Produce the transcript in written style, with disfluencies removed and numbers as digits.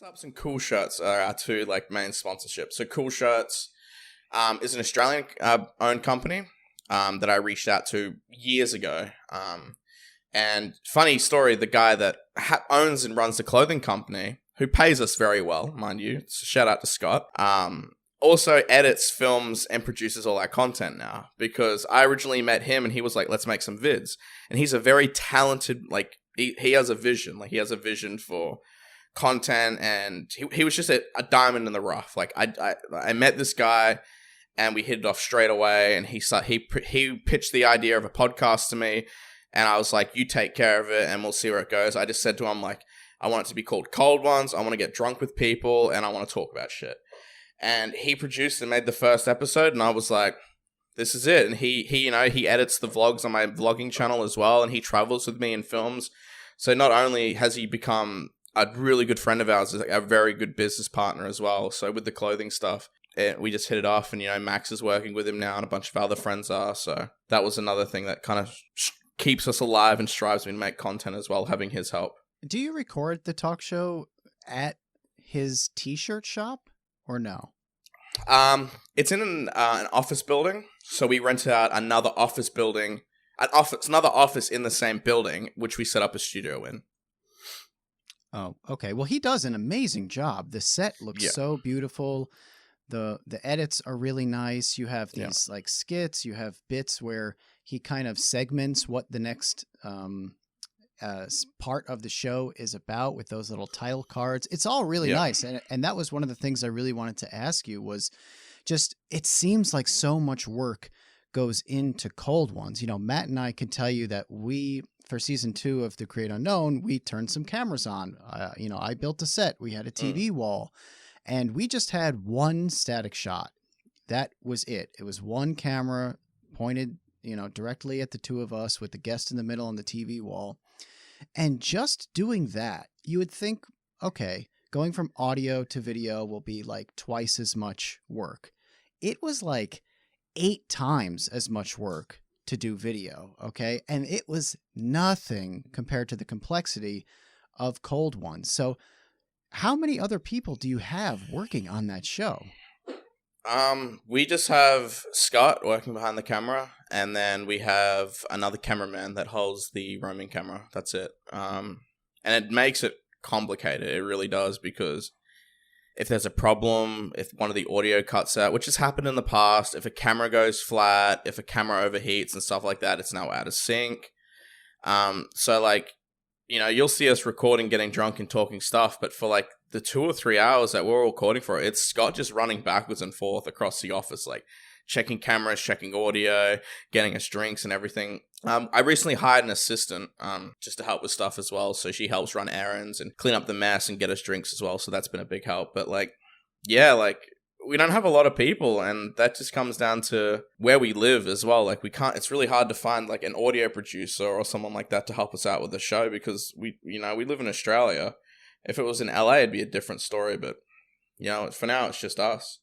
Ups and Cool Shirtz are our two like main sponsorships. So Cool Shirtz is an Australian owned company that I reached out to years ago. And funny story, the guy that owns and runs the clothing company, who pays us very well, mind you, so shout out to Scott, also edits, films, and produces all our content now. Because I originally met him and he was like, let's make some vids. And he's a very talented, like, he has a vision. Like, he has a vision for content, and he was just a diamond in the rough. Like, I met this guy and we hit it off straight away, and he pitched the idea of a podcast to me, and I was like, you take care of it and we'll see where it goes. I just said to him, like, I want it to be called Cold Ones. I want to get drunk with people and I want to talk about shit. And he produced and made the first episode, and I was like, this is it. And he edits the vlogs on my vlogging channel as well, and he travels with me and films. So not only has he become a really good friend of ours, is like a very good business partner as well. So with the clothing stuff, we just hit it off, and Max is working with him now, and a bunch of other friends are. So that was another thing that kind of keeps us alive and strives me to make content as well, having his help. Do you record the talk show at his t-shirt shop or no? It's in an office building, so we rented out another office building, another office in the same building, which we set up a studio in. Oh, okay. Well, he does an amazing job. The set looks so beautiful. The edits are really nice. You have these like skits. You have bits where he kind of segments what the next part of the show is about with those little title cards. It's all really nice. And that was one of the things I really wanted to ask you was just, it seems like so much work goes into Cold Ones. Matt and I can tell you that for season 2 of The Create Unknown, we turned some cameras on. I built a set. We had a TV wall, and we just had one static shot. That was it. It was one camera pointed, directly at the two of us with the guest in the middle on the TV wall. And just doing that, you would think, okay, going from audio to video will be like twice as much work. It was like 8 times as much work to do video, okay? And it was nothing compared to the complexity of Cold Ones. So how many other people do you have working on that show? We just have Scott working behind the camera, and then we have another cameraman that holds the roaming camera. That's it. And it makes it complicated. It really does, because if there's a problem, if one of the audio cuts out, which has happened in the past, if a camera goes flat, if a camera overheats and stuff like that, it's now out of sync. So like, you'll see us recording, getting drunk and talking stuff, but for like the 2 or 3 hours that we're recording for, it's Scott just running backwards and forth across the office, like checking cameras, checking audio, getting us drinks and everything. I recently hired an assistant just to help with stuff as well. So she helps run errands and clean up the mess and get us drinks as well. So that's been a big help. But like, we don't have a lot of people, and that just comes down to where we live as well. Like, it's really hard to find like an audio producer or someone like that to help us out with the show, because we live in Australia. If it was in LA, it'd be a different story, but for now it's just us.